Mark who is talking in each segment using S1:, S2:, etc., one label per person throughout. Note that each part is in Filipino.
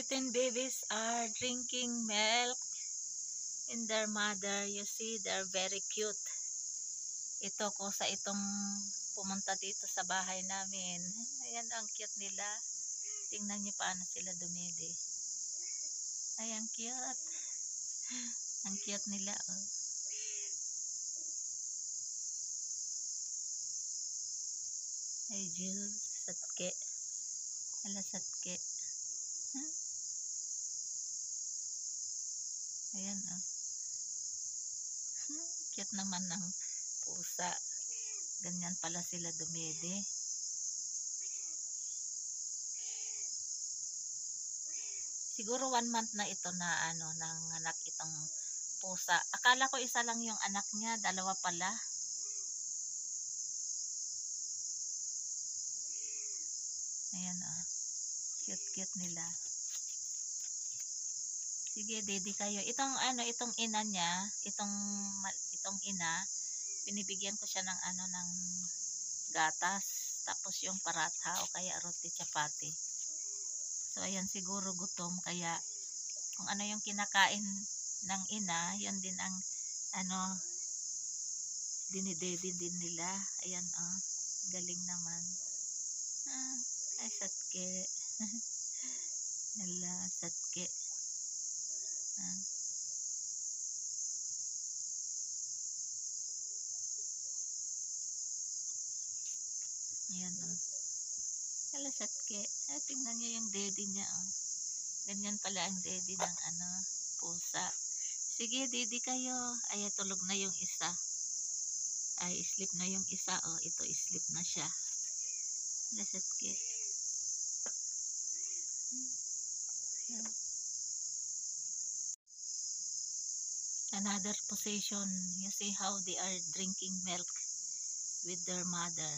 S1: kitten babies are drinking milk in their mother. You see, they're very cute. Ito ko sa itong pumunta dito sa bahay namin. Ayan, ang cute nila. Tingnan niyo paano sila dumidi. Ayan, cute. Ang cute nila, oh. Ay, Jules, satke. Ala, satke. Huh? Ayan, oh. Cute naman ng pusa. Ganyan pala sila dumidi. Siguro 1 month na ito na nang anak itong pusa. Akala ko isa lang yung anak niya, dalawa pala. Ayan, oh. Cute nila. Sige, daddy kayo. Itong ina niya, itong ina, binibigyan ko siya ng ng gatas, tapos yung paratha o kaya roti chapati. So ayan, siguro gutom, kaya kung ano yung kinakain ng ina, yun din ang dinidedi din nila. Ayan, oh, galing naman. Ay, satke. Hala, satke. Ayan, oh. Hala, satke. Ay, tingnan niyo yung daddy niya, oh. Ganyan pala ang daddy ng pusa. Sige, daddy kayo. Ay, tulog na yung isa. Ay, sleep na yung isa, oh. Ito, sleep na siya. Hala, satke. Another position. You see how they are drinking milk with their mother.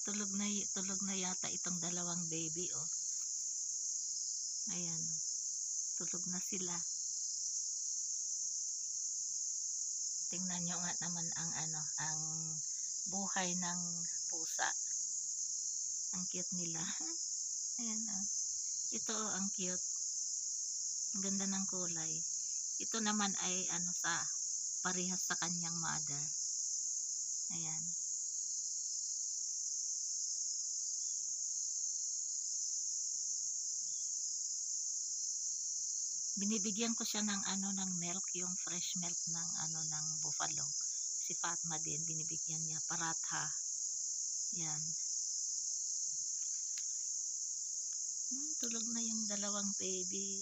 S1: Tulog na yata itong dalawang baby, oh. Ayan, tulog na sila. Tingnan nyo nga naman ang buhay ng pusa. Ang cute nila. Ayan, oh. Ito, oh, ang cute. Ang ganda ng kulay. Ito naman ay parehas sa kanyang mother. Ayan. Binibigyan ko siya ng ng milk, yung fresh milk ng ng buffalo. Si Fatma din binibigyan niya paratha. Yan. Tulog na yung dalawang baby.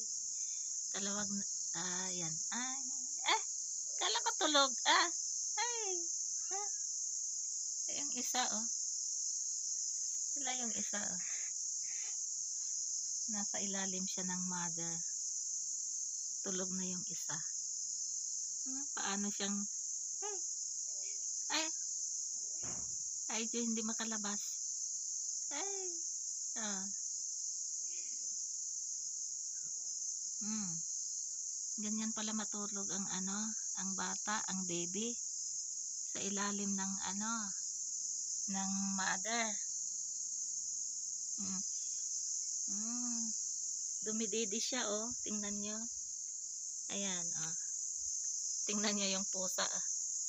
S1: Yan. Ay, kala ko tulog. Ay. Yung isa, oh. Sila yung isa, oh. Nasa ilalim siya ng mother. Tulog na yung isa. Paano siyang ay hindi makalabas. Ganyan pala matulog ang ang bata, ang baby sa ilalim ng ng mother. Dumididi siya, oh. Tingnan nyo. Ayan, oh. Tingnan nyo yung pusa,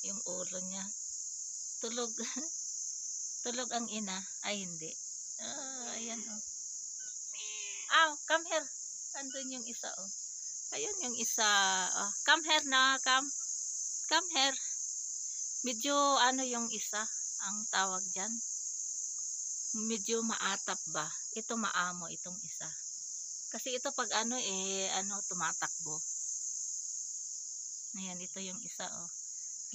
S1: yung ulo niya. Tulog. Tulog ang ina. Ay, hindi. Ayan, oh. Come here. Andun yung isa, oh. Ayun yung isa. Come here na, come here. Medyo yung isa, ang tawag dyan. Medyo maatap ba? Ito maamo, itong isa. Kasi ito pag tumatakbo. Ayan, ito yung isa, oh.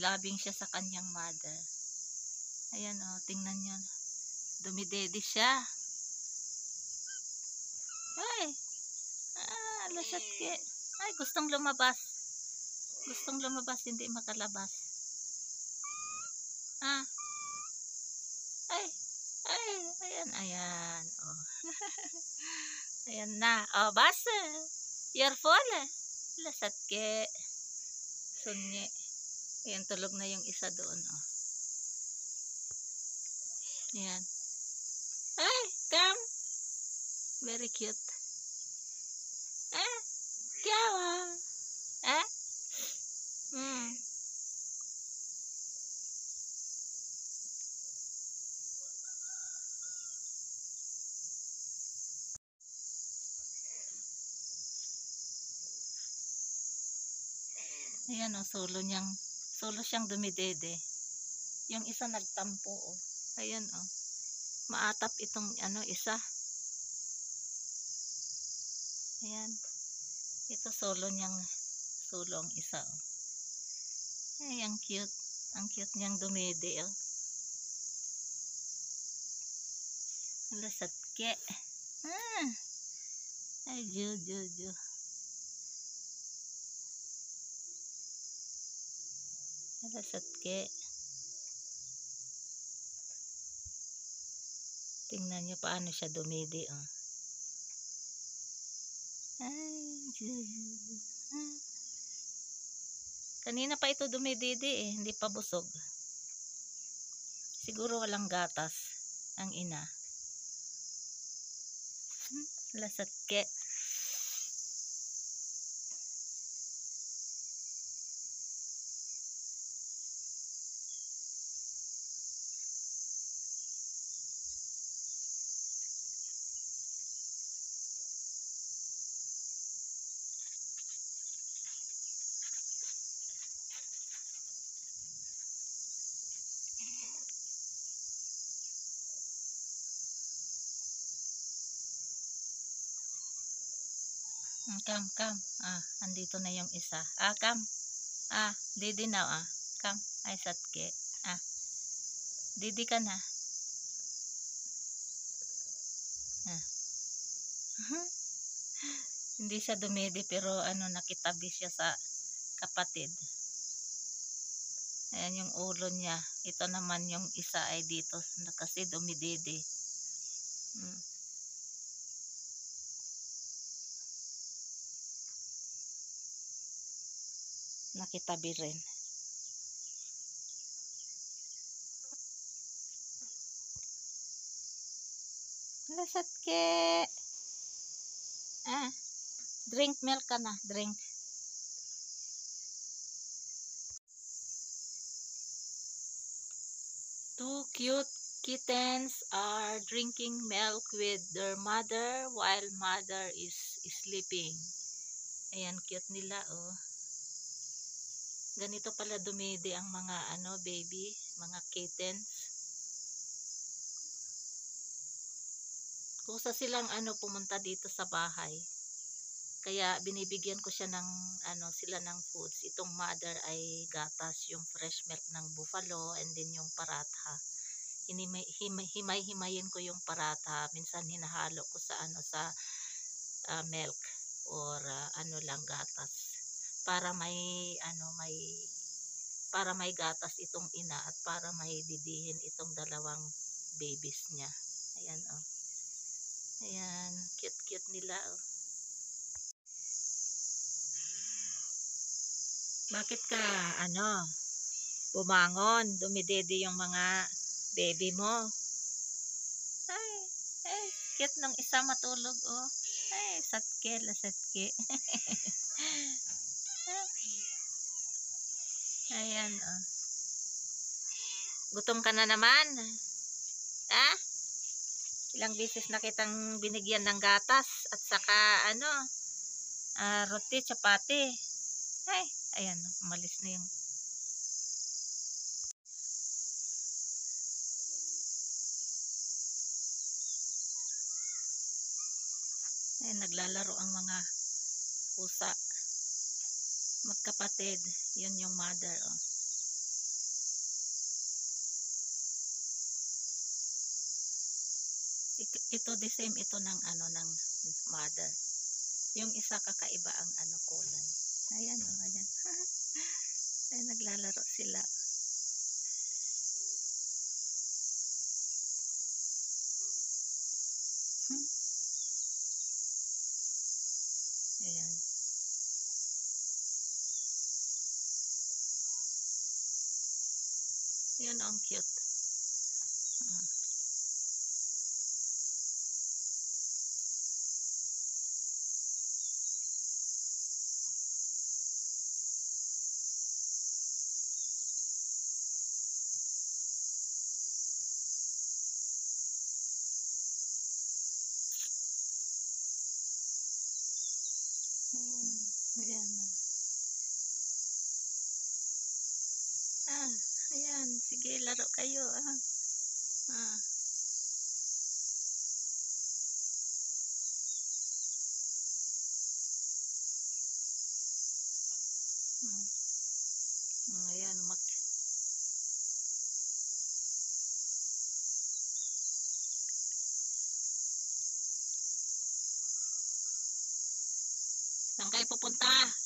S1: Labing siya sa kanyang mother. Ayan, oh, tingnan nyo. Dumidedi siya. Ay! Lasat ke. Ay, gustong lumabas. Gustong lumabas, hindi makalabas. Ayan, oh. Ayan na. Oh, basta. You're full. Lasat ke. Sunye. Ayan, tulog na yung isa doon, oh. Ayan. Ay, come. Very cute. Ah, kyawa. Ah? Hmm. Ayan o, solo siyang dumidede. Yung isa nagtampo o. Ayan o. Maatap itong ano, isa. Ayan. Ito solo ang isa o. Ay, ang cute. Ang cute niyang dumede o. Lasatke. Ah. Ay, ju. Lasatke. Tingnan niyo paano siya dumidi oh. Ay, kanina pa ito dumididi eh, hindi pa busog. Siguro walang gatas ang ina. Lasatke. Come. Ah, andito na yung isa. Ah, come. Ah, didi now ah. Come. Ay, satke. Ah, didi ka na. Ah. Hindi siya dumidi pero ano, nakitabi siya sa kapatid. Ayan yung ulo niya. Ito naman yung isa ay dito kasi dumididi. Hmm. Nakitabi rin. Lasatke. Ah, drink milk ka na. Drink. Two cute kittens are drinking milk with their mother while mother is sleeping. Ayan, cute nila oh. Ganito pala dumidi ang mga ano, baby, mga kittens. Kusa silang ano pumunta dito sa bahay. Kaya binibigyan ko siya ng ano sila ng foods. Itong mother ay gatas, yung fresh milk ng buffalo and then yung paratha. Himay-himayin ko yung paratha. Minsan hinahalo ko sa ano sa milk or ano lang gatas para may gatas itong ina at para may didihin itong dalawang babies niya. Ayan oh. Ayan, cute nila oh. Bakit ka ano bumangon, dumidede yung mga baby mo? Ay, cute nung isa matulog oh. Ay, lasatke. Ayan oh. Gutom ka na naman. Ha? Ilang beses na kitang binigyan ng gatas at saka ano, roti, chapati. Ay, ayan, umalis na yung ay, naglalaro ang mga pusa. Magkapatid, yun yung mother oh. Ito the same ito ng ano ng mother. Yung isa kakaiba ang ano kulay. Ayan oh, ayan. Ay, naglalaro sila. Ayan. Yun ang cute. Ah, ayan. Sige, laro kayo. Ah. Hmm. Ayan, saan kayo pupunta?